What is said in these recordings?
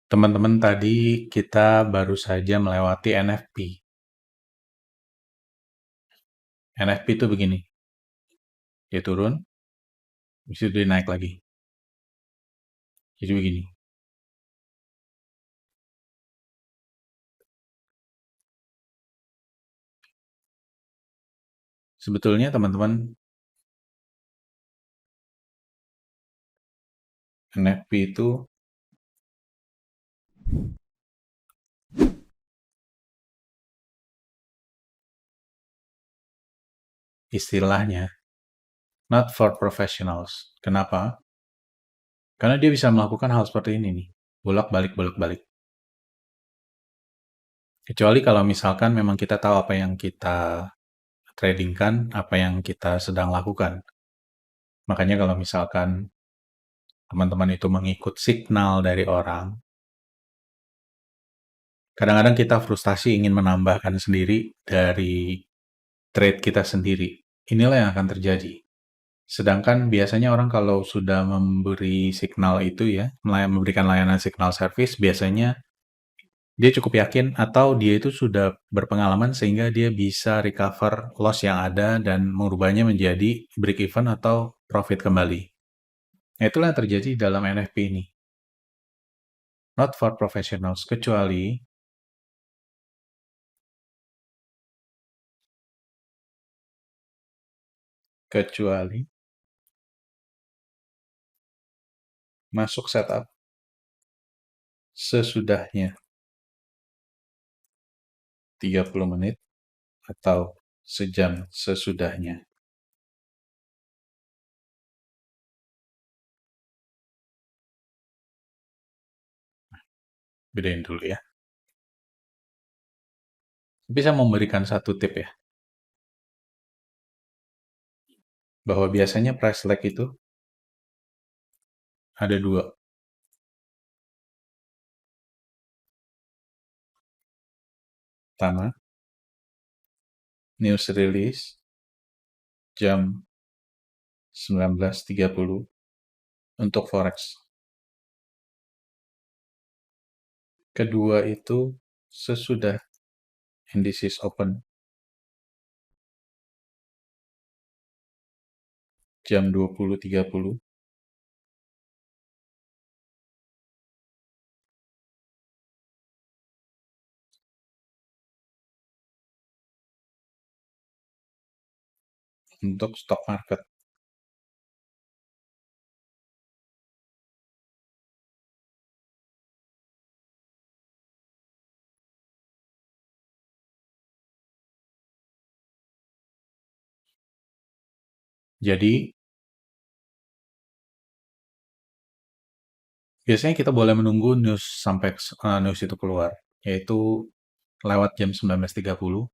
Teman-teman, tadi kita baru saja melewati NFP. NFP itu begini, dia turun, habis itu dia naik lagi. Jadi begini. Sebetulnya teman-teman, NFP itu istilahnya not for professionals. Kenapa? Karena dia bisa melakukan hal seperti ini nih, bolak-balik, bolak-balik. Kecuali kalau misalkan memang kita tahu apa yang kita tradingkan, apa yang kita sedang lakukan. Makanya kalau misalkan teman-teman itu mengikut signal dari orang, kadang-kadang kita frustasi ingin menambahkan sendiri dari trade kita sendiri. Inilah yang akan terjadi. Sedangkan biasanya orang kalau sudah memberi signal itu ya, memberikan layanan signal service, biasanya dia cukup yakin atau dia itu sudah berpengalaman sehingga dia bisa recover loss yang ada dan merubahnya menjadi break even atau profit kembali. Nah, itulah yang terjadi dalam NFP ini. Not for professionals, kecuali masuk setup sesudahnya 30 menit atau sejam sesudahnya. Bedain dulu ya. Bisa memberikan satu tip ya, bahwa biasanya price lag itu ada dua. Pertama, news release jam 19.30 untuk forex. Kedua itu sesudah indices open jam 20.30 untuk stock market. Jadi, biasanya kita boleh menunggu news sampai news itu keluar, yaitu lewat jam 19.30.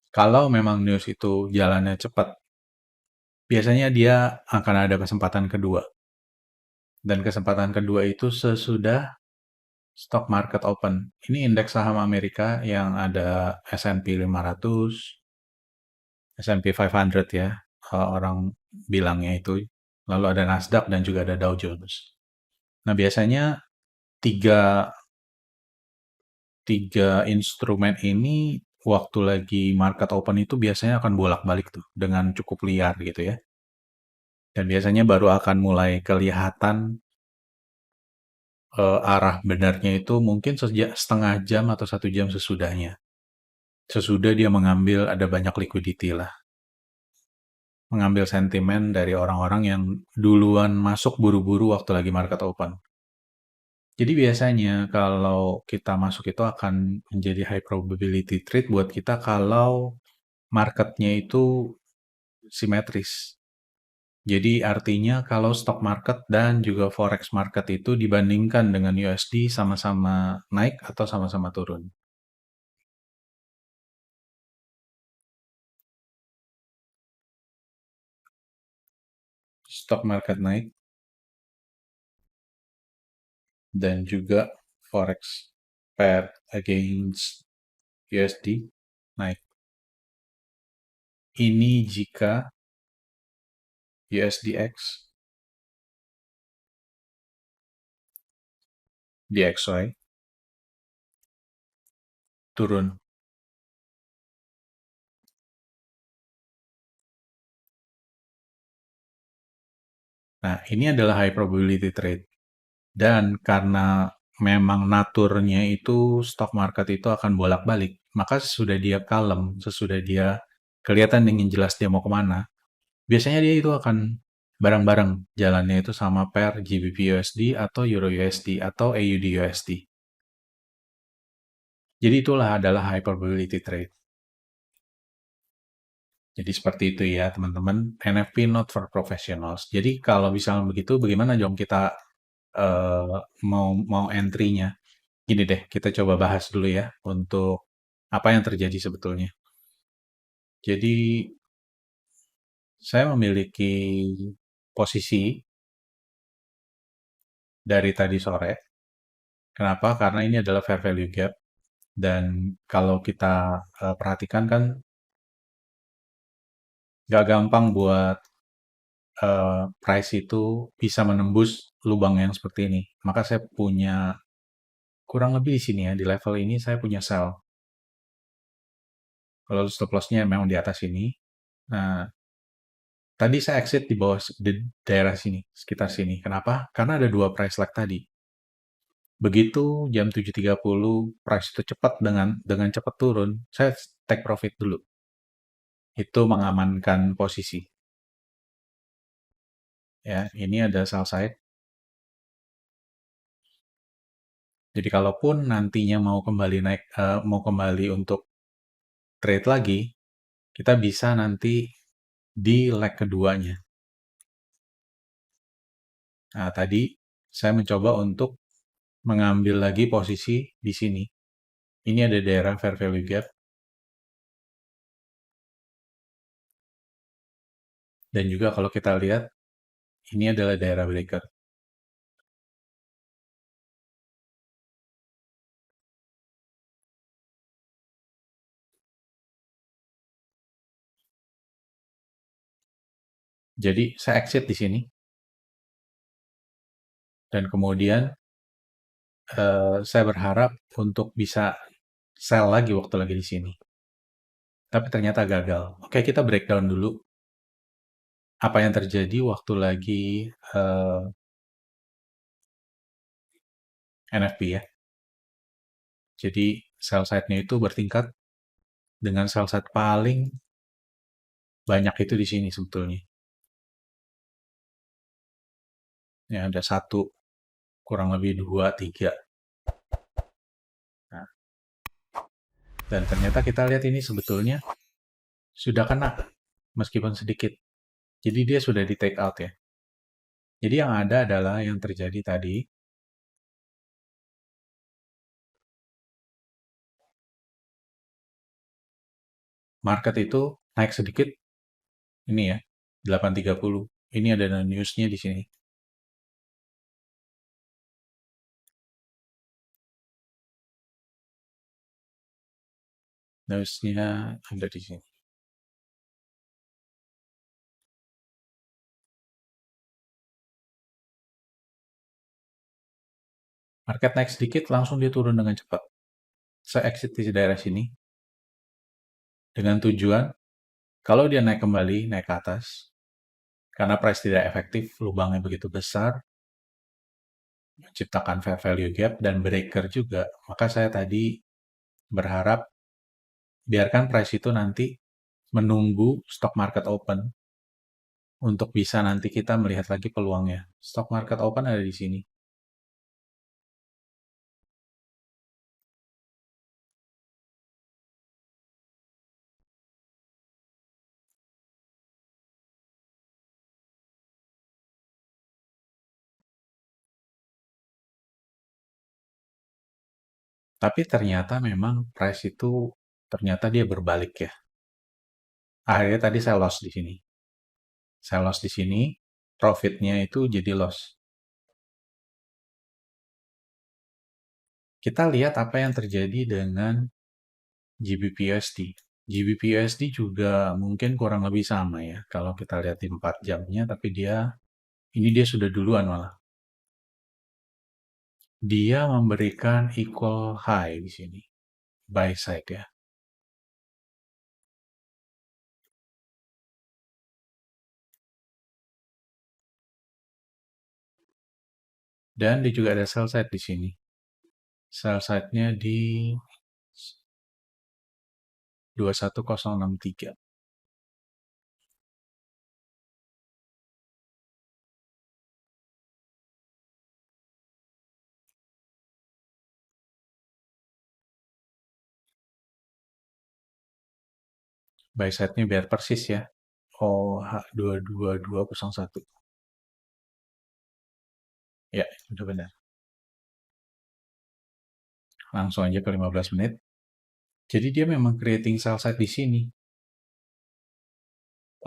Kalau memang news itu jalannya cepat, biasanya dia akan ada kesempatan kedua. Dan kesempatan kedua itu sesudah stock market open. Ini indeks saham Amerika yang ada S&P 500, S&P 500 ya, orang bilangnya itu. Lalu ada Nasdaq dan juga ada Dow Jones. Nah, biasanya tiga, tiga instrumen ini waktu lagi market open itu biasanya akan bolak-balik tuh dengan cukup liar gitu ya. Dan biasanya baru akan mulai kelihatan arah benarnya itu mungkin sejak setengah jam atau 1 jam sesudahnya. Sesudah dia mengambil ada banyak liquidity lah. Mengambil sentimen dari orang-orang yang duluan masuk buru-buru waktu lagi market open. Jadi biasanya kalau kita masuk itu akan menjadi high probability trade buat kita kalau marketnya itu simetris. Jadi artinya kalau stock market dan juga forex market itu dibandingkan dengan USD sama-sama naik atau sama-sama turun. Stock market naik dan juga forex pair against USD naik. Ini jika USDX di XY, turun. Nah, ini adalah high probability trade. Dan karena memang naturnya itu stock market itu akan bolak-balik, maka sesudah dia kalem, sesudah dia kelihatan dengan jelas dia mau kemana, biasanya dia itu akan bareng-bareng jalannya itu sama pair GBP USD atau Euro USD atau AUD USD. Jadi itulah adalah high probability trade. Jadi seperti itu ya teman-teman, NFP not for professionals. Jadi kalau misalnya begitu, bagaimana dong kita mau entry-nya? Gini deh, kita coba bahas dulu ya untuk apa yang terjadi sebetulnya. Jadi saya memiliki posisi dari tadi sore. Kenapa? Karena ini adalah fair value gap dan kalau kita perhatikan kan nggak gampang buat price itu bisa menembus lubang yang seperti ini. Maka saya punya kurang lebih di sini ya, di level ini saya punya sell. Kalau stop loss-nya memang di atas ini. Nah, tadi saya exit di bawah di daerah sini, sekitar sini. Kenapa? Karena ada dua price lag tadi. Begitu jam 7.30 price itu cepat dengan cepat turun, saya take profit dulu. Itu mengamankan posisi. Ya, ini ada sell side. Jadi kalaupun nantinya mau kembali naik, mau kembali untuk trade lagi, kita bisa nanti di leg keduanya. Nah, tadi saya mencoba untuk mengambil lagi posisi di sini. Ini ada daerah fair value gap. Dan juga kalau kita lihat, ini adalah daerah breaker. Jadi saya exit di sini. Dan kemudian saya berharap untuk bisa sell lagi waktu lagi di sini. Tapi ternyata gagal. Oke, kita breakdown dulu apa yang terjadi waktu lagi NFP ya. Jadi sell side-nya itu bertingkat dengan sell side paling banyak itu di sini sebetulnya. Ya, ada satu, kurang lebih dua, tiga. Nah, dan ternyata kita lihat ini sebetulnya sudah kena, meskipun sedikit. Jadi dia sudah di take out ya. Jadi yang ada adalah yang terjadi tadi, market itu naik sedikit, ini ya, 8.30. Ini ada newsnya di sini. Newsnya ada di sini. Market naik sedikit, langsung dia turun dengan cepat. Saya exit di daerah sini, dengan tujuan, kalau dia naik kembali, naik ke atas, karena price tidak efektif, lubangnya begitu besar, menciptakan fair value gap dan breaker juga, maka saya tadi berharap biarkan price itu nanti menunggu stock market open untuk bisa nanti kita melihat lagi peluangnya. Stock market open ada di sini. Tapi ternyata memang price itu ternyata dia berbalik ya. Akhirnya tadi saya loss di sini. Saya loss di sini, profitnya itu jadi loss. Kita lihat apa yang terjadi dengan GBP/USD. GBP/USD juga mungkin kurang lebih sama ya. Kalau kita lihat di 4 jamnya, tapi ini dia sudah duluan malah. dia memberikan equal high di sini, buy side ya. Dan dia juga ada sell side di sini. Sell side-nya di 21063. Buy side-nya biar persis ya. OH22201. Ya, udah benar. Langsung aja ke 15 menit. Jadi dia memang creating sell side di sini.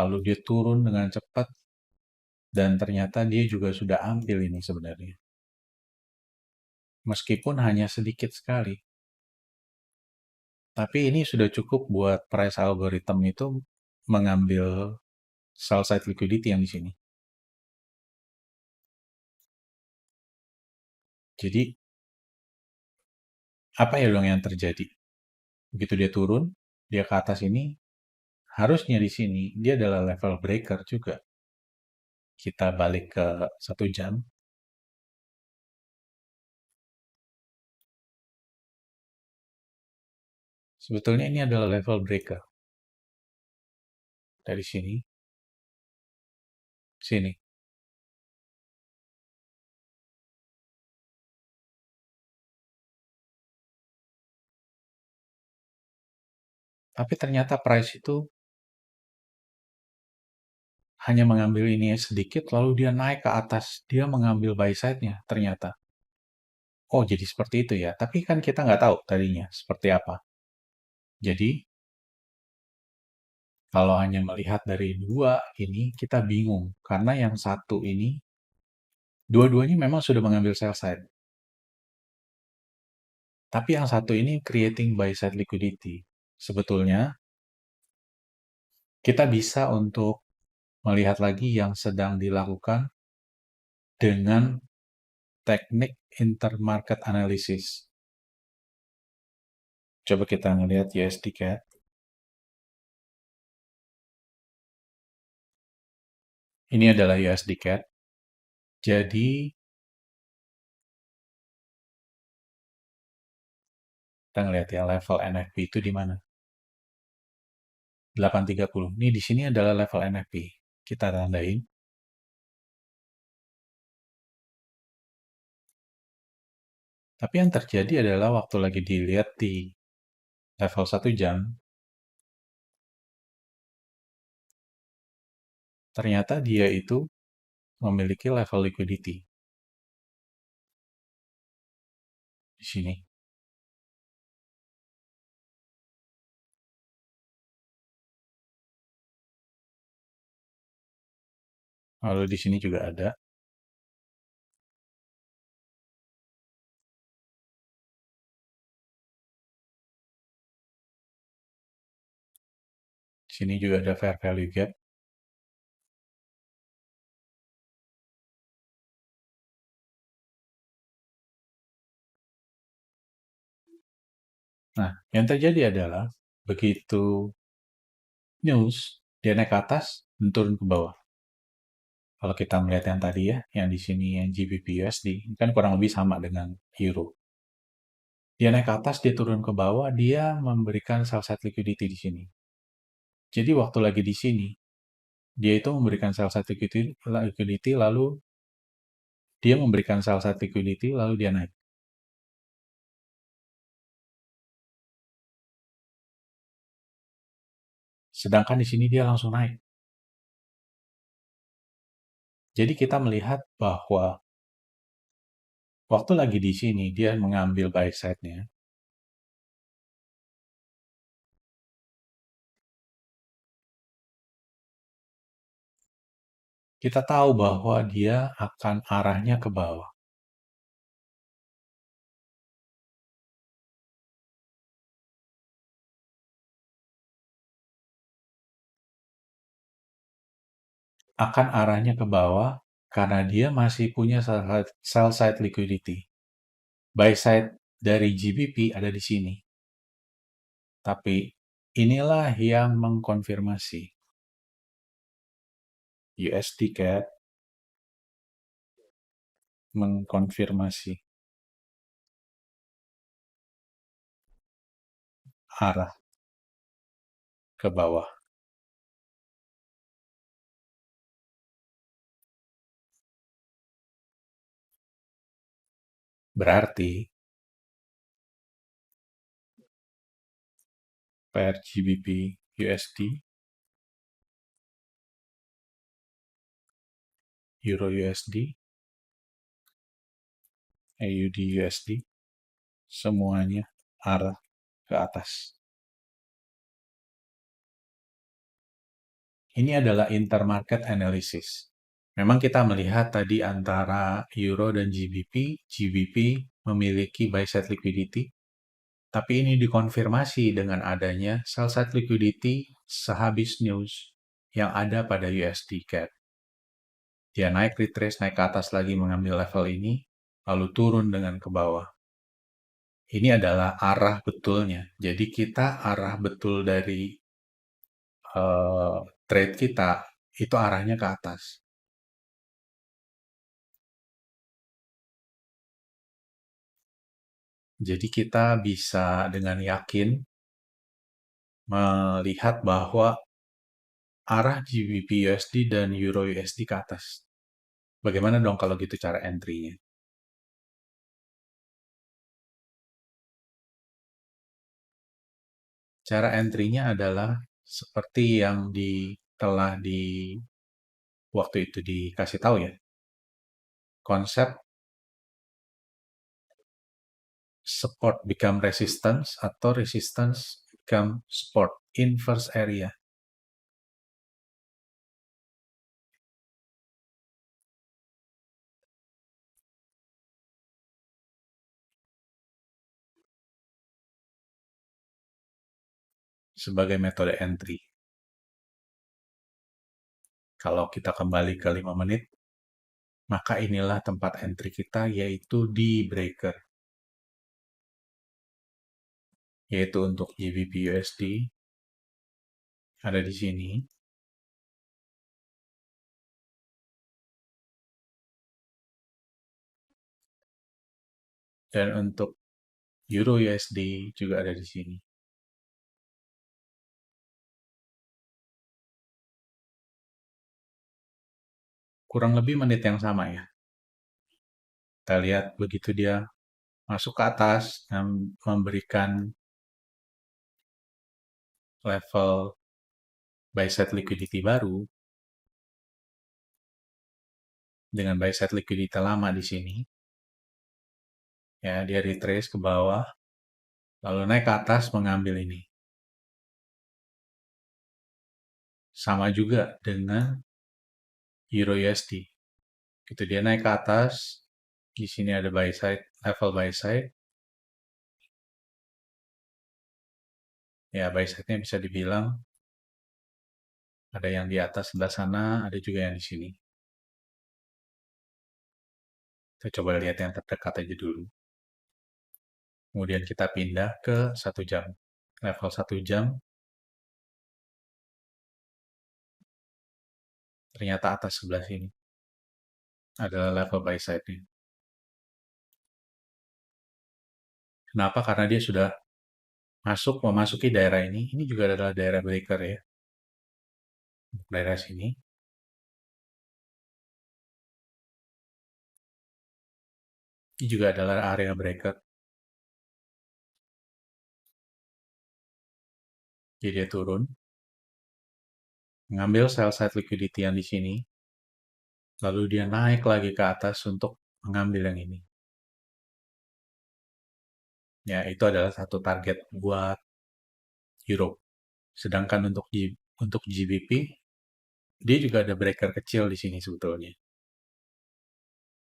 Lalu dia turun dengan cepat. Dan ternyata dia juga sudah ambil ini sebenarnya. Meskipun hanya sedikit sekali. Tapi ini sudah cukup buat price algorithm itu mengambil sell side liquidity yang di sini. Jadi, apa ya dong yang terjadi? Begitu dia turun, dia ke atas ini, harusnya di sini dia adalah level breaker juga. Kita balik ke 1 jam. Sebetulnya ini adalah level breaker. Dari sini, sini. Tapi ternyata price itu hanya mengambil ini sedikit, lalu dia naik ke atas. Dia mengambil buy side-nya, ternyata. Oh, jadi seperti itu ya. Tapi kan kita nggak tahu tadinya seperti apa. Jadi, kalau hanya melihat dari dua ini, kita bingung. Karena yang satu ini, dua-duanya memang sudah mengambil sell side. Tapi yang satu ini creating buy side liquidity. Sebetulnya, kita bisa untuk melihat lagi yang sedang dilakukan dengan teknik intermarket analysis. Coba kita ngelihat USD CAD. Ini adalah USD CAD. Jadi, kita ngelihat ya level NFP itu di mana. 830. Ini di sini adalah level NFP. Kita tandain. Tapi yang terjadi adalah waktu lagi dilihat di level 1 jam, ternyata dia itu memiliki level liquidity di sini. Lalu di sini juga ada. Di sini juga ada fair value gap. Nah, yang terjadi adalah begitu news, dia naik ke atas dan turun ke bawah. Kalau kita melihat yang tadi ya, yang di sini yang GBP USD, kan kurang lebih sama dengan Euro. Dia naik ke atas, dia turun ke bawah, dia memberikan sell side liquidity di sini. Jadi waktu lagi di sini, dia itu memberikan sell side liquidity lalu dia memberikan sell side liquidity lalu dia naik. Sedangkan di sini dia langsung naik. Jadi kita melihat bahwa waktu lagi di sini dia mengambil buy side-nya. Kita tahu bahwa dia akan arahnya ke bawah. Akan arahnya ke bawah karena dia masih punya sell side liquidity. Buy side dari GBP ada di sini. Tapi inilah yang mengkonfirmasi. USD CAD mengkonfirmasi arah ke bawah. Berarti pair GBP USD, Euro USD, AUD USD, semuanya arah ke atas. Ini adalah intermarket analysis. Memang kita melihat tadi antara Euro dan GBP memiliki buy side liquidity, tapi ini dikonfirmasi dengan adanya sell side liquidity sehabis news yang ada pada USD CAD. Dia naik retrace, naik ke atas lagi mengambil level ini, lalu turun dengan ke bawah. Ini adalah arah betulnya. Jadi kita arah betul dari trade kita itu arahnya ke atas. Jadi kita bisa dengan yakin melihat bahwa arah GBP USD dan Euro USD ke atas. Bagaimana dong kalau gitu cara entry-nya? Cara entry-nya adalah seperti yang telah di waktu itu dikasih tahu ya. Konsep support become resistance atau resistance become support, inverse area. Sebagai metode entry. Kalau kita kembali ke 5 menit, maka inilah tempat entry kita, yaitu di breaker. Yaitu untuk GBP USD, ada di sini. Dan untuk Euro USD juga ada di sini. Kurang lebih menit yang sama ya. Kita lihat begitu dia masuk ke atas dan memberikan level buy side liquidity baru dengan buy side liquidity lama di sini. Ya, dia retrace ke bawah, lalu naik ke atas mengambil ini. Sama juga dengan Euro USD. Gitu dia naik ke atas, di sini ada buy side, level buy side. Ya, buy side-nya bisa dibilang ada yang di atas sebelah sana, ada juga yang di sini. Kita coba lihat yang terdekat aja dulu. Kemudian kita pindah ke 1 jam. Level 1 jam, ternyata atas sebelah sini. Adalah level buy side-nya. Kenapa? Karena dia sudah memasuki daerah ini. Ini juga adalah daerah breaker ya. Daerah sini. Ini juga adalah area breaker. Jadi dia turun. Mengambil sell side liquidity yang di sini. Lalu dia naik lagi ke atas untuk mengambil yang ini. Ya, itu adalah satu target buat Euro. Sedangkan untuk GBP, dia juga ada breaker kecil di sini sebetulnya.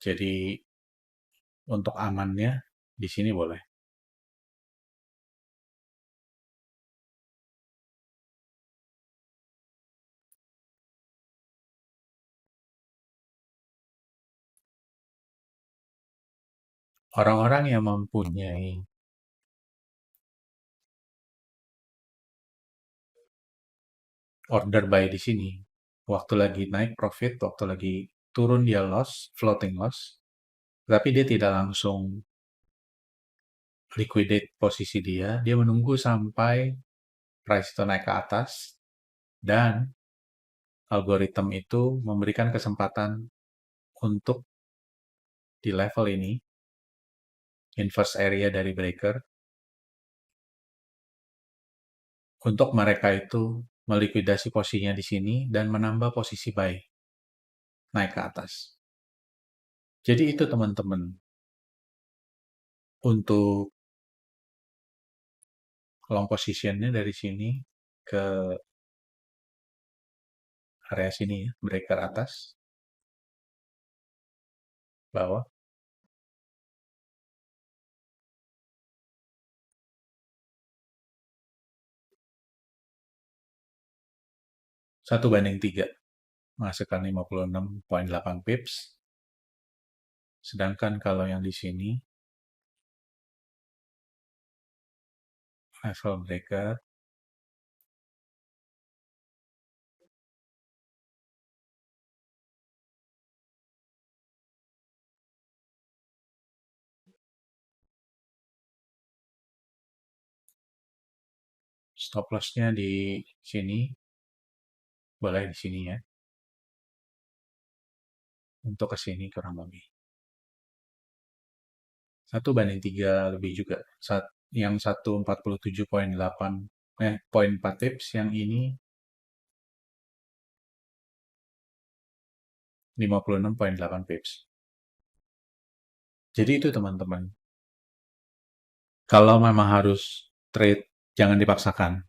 Jadi untuk amannya di sini boleh. Orang-orang yang mempunyai order buy di sini, waktu lagi naik profit, waktu lagi turun dia loss, floating loss, tapi dia tidak langsung liquidate posisi dia, dia menunggu sampai price itu naik ke atas, dan algoritma itu memberikan kesempatan untuk di level ini, inverse area dari breaker, untuk mereka itu melikuidasi posisinya di sini dan menambah posisi buy naik ke atas. Jadi itu teman-teman, untuk long positionnya dari sini ke area sini ya, breaker atas, bawah, 1:3, menghasilkan 56,8 pips. Sedangkan kalau yang di sini, level breaker, stop loss-nya di sini, boleh di sini ya, untuk ke sini kurang lebih. 1:3 lebih juga. Yang 147,8 poin 4 tips, yang ini 56,8 pips. Jadi itu teman-teman. Kalau memang harus trade, jangan dipaksakan.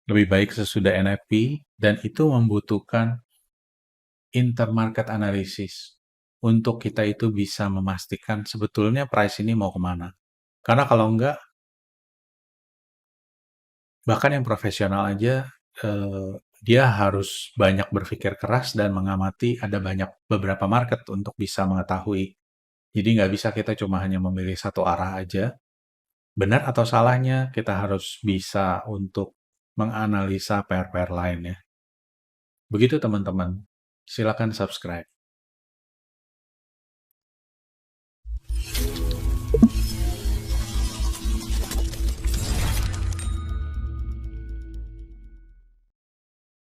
Lebih baik sesudah NFP, dan itu membutuhkan intermarket analysis untuk kita itu bisa memastikan sebetulnya price ini mau kemana. Karena kalau enggak, bahkan yang profesional aja, dia harus banyak berpikir keras dan mengamati ada beberapa market untuk bisa mengetahui. Jadi nggak bisa kita cuma hanya memilih satu arah aja. Benar atau salahnya, kita harus bisa untuk menganalisa pair-pair lain ya. Begitu teman-teman. Silakan subscribe.